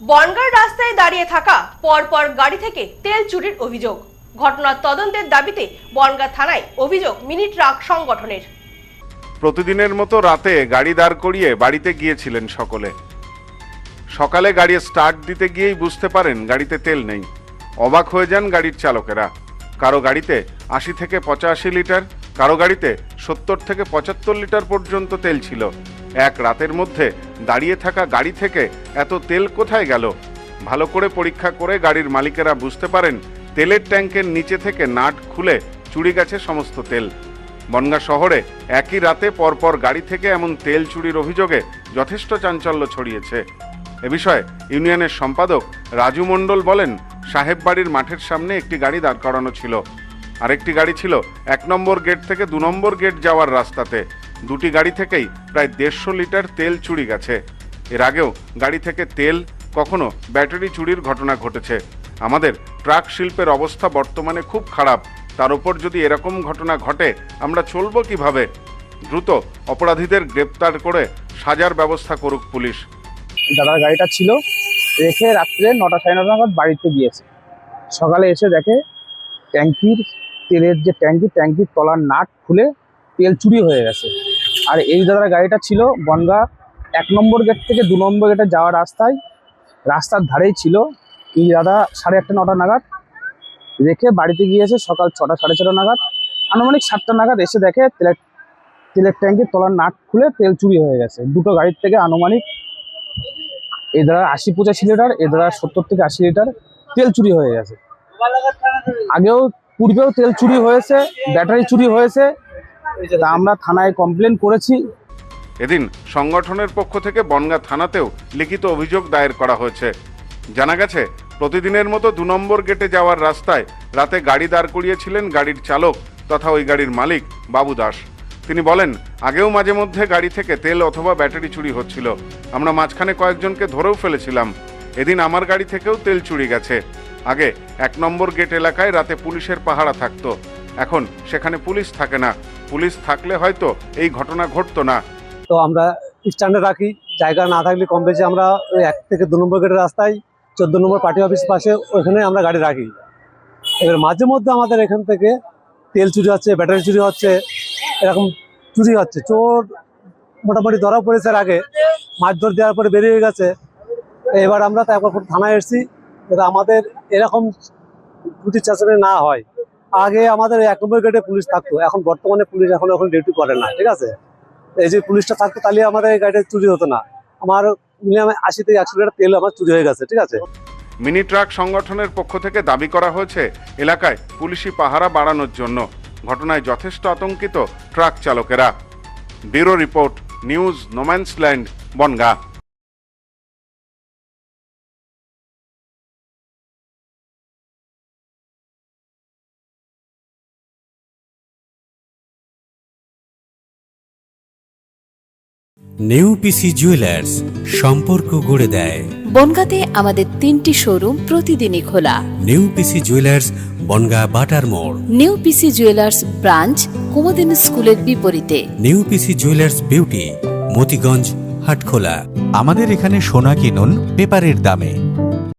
বনগাঁর রাস্তায় দাঁড়িয়ে থাকা পরপর গাড়ি থেকে তেল চুরির অভিযোগ। ঘটনার তদন্তের দাবিতে বনগাঁ থানায় অভিযোগ মিনি ট্রাক সংগঠনের। প্রতিদিনের মতো রাতে গাড়ি দাঁড় করিয়ে বাড়িতে গিয়েছিলেন সকলে। সকালে গাড়ি স্টার্ট দিতে গিয়েই বুঝতে পারেন গাড়িতে তেল নেই। অবাক হয়ে যান গাড়ির চালকেরা। কারো গাড়িতে ৮০ থেকে ৮৫ লিটার, কারো গাড়িতে ৭০ থেকে ৭৫ লিটার পর্যন্ত তেল ছিল। এক রাতের মধ্যে দাঁড়িয়ে থাকা গাড়ি থেকে এত তেল কোথায় গেল? ভালো করে পরীক্ষা করে গাড়ির মালিকেরা বুঝতে পারেন তেলের ট্যাঙ্কের নিচে থেকে নাট খুলে চুরি গেছে সমস্ত তেল। বনগাঁ শহরে একই রাতে পরপর গাড়ি থেকে এমন তেল চুরির অভিযোগে যথেষ্ট চাঞ্চল্য ছড়িয়েছে। এ বিষয়ে ইউনিয়নের সম্পাদক রাজু মণ্ডল বলেন, সাহেব বাড়ির মাঠের সামনে একটি গাড়ি দাঁড় করানো ছিল, আরেকটি গাড়ি ছিল ১ নম্বর গেট থেকে ২ নম্বর গেট যাওয়ার রাস্তাতে। দুটি গাড়ি থেকেই প্রায় ১৫০ লিটার তেল চুরি গেছে। এর আগেও গাড়ি থেকে তেল, কখনো ব্যাটারি চুরির ঘটনা ঘটেছে। আমাদের ট্রাক শিল্পের অবস্থা বর্তমানে খুব খারাপ, তার উপর যদি এরকম ঘটনা ঘটে আমরা চলবো কিভাবে? দ্রুত অপরাধীদের গ্রেপ্তার করে সাজার ব্যবস্থা করুক পুলিশ। দাদার গাড়িটা ছিল, রেখে রাত্রে ৯টা সাড়ে ৯টা নাগাদ বাড়িতে গিয়েছে। সকালে এসে দেখে ট্যাঙ্কির তেলের যে ট্যাঙ্কির তলার নাট খুলে তেল চুরি হয়ে গেছে। আর এই দাদার গাড়িটা ছিল বনগাঁ ১ নম্বর গেট থেকে ২ নম্বর গেটে যাওয়ার রাস্তার ধারেই ছিল। এই দাদা ৮:৩০ ৯টা নাগাদ রেখে বাড়িতে গিয়েছে। সকাল ৬টা সাড়ে ৬টা নাগাদ, আনুমানিক ৭টা নাগাদ এসে দেখে তেলের ট্যাঙ্কির তলার নাট খুলে তেল চুরি হয়ে গেছে। দুটো গাড়ির থেকে আনুমানিক এই দাদা ৮০-৮৫ লিটার, এ দাদা ৭০ থেকে ৮০ লিটার তেল চুরি হয়ে গেছে। পূর্বেও তেল চুরি হয়েছে, ব্যাটারি চুরি হয়েছে। তা আমরা থানায় কমপ্লেন করেছি। এদিন সংগঠনের পক্ষ থেকে বনগাঁ থানাতেও লিখিত অভিযোগ দায়ের করা হয়েছে। জানা গেছে, প্রতিদিনের মতো ২ নম্বর গেটে যাওয়ার রাস্তায় রাতে গাড়ি দাঁড় করিয়েছিলেন গাড়ির চালক তথা ওই গাড়ির মালিক বাবু দাস। তিনি বলেন, আগেও মাঝে মধ্যে গাড়ি থেকে তেল অথবা ব্যাটারি চুরি হচ্ছিল। আমরা মাঝখানে কয়েকজনকে ধরেও ফেলেছিলাম। এদিন আমার গাড়ি থেকেও তেল চুরি গেছে। আগে ১ নম্বর গেট এলাকায় রাতে পুলিশের পাহারা থাকতো, এখন সেখানে পুলিশ থাকে না। পুলিশ থাকলে হয়তো এই ঘটনা ঘটতো না। তো আমরা স্ট্যান্ডে রাখি, জায়গা না থাকলে কম বেশি আমরা ওই ১ থেকে ২ নম্বর গেটের রাস্তায় ১৪ নম্বর পার্টি অফিস পাশে ওইখানে আমরা গাড়ি রাখি। এবার মাঝে মধ্যে আমাদের এখান থেকে তেল চুরি হচ্ছে, ব্যাটারি চুরি হচ্ছে, এরকম চুরি হচ্ছে। চোর মোটামুটি ধরা পড়েছে, আগে মারধর দেওয়ার পরে বেরিয়ে গেছে। এবার আমরা তারপর থানায় এসেছি, আমাদের এরকম চুরি চাচানি না হয়। আগে আমাদের ১ নম্বর গেটে পুলিশ থাকতো, এখন বর্তমানে পুলিশ এখন ডিউটি করে না। ঠিক আছে, এই যে পুলিশটা থাকতো তাহলে আমাদের এই গাড়িটা চুরি হতো না। আমার মিনিমাম ৮০ থেকে ১০০ লিটার তেল আমার চুরি হয়ে গেছে। ঠিক আছে, মিনি ট্রাক সংগঠনের পক্ষ থেকে দাবি করা হয়েছে এলাকায় পুলিশি পাহারা বাড়ানোর জন্য। ঘটনায় যথেষ্ট আতঙ্কিত ট্রাক চালকেরা। Bureau report, news no man's land, Bongaon. নেউপিসি জুয়েলার্স, সম্পর্ক গড়ে দেয়। বনগাঁতে আমাদের ৩টি শোরুম প্রতিদিনই খোলা। নেউপিসি জুয়েলার্স, বনগাঁ বাটার মোড়। নেউপিসি জুয়েলার্স ব্রাঞ্চ, কুমুদিনী স্কুলের বিপরীতে। নেউপিসি জুয়েলার্স বিউটি, মতিগঞ্জ, হাটখোলা। আমাদের এখানে সোনা কিনুন পেপারের দামে।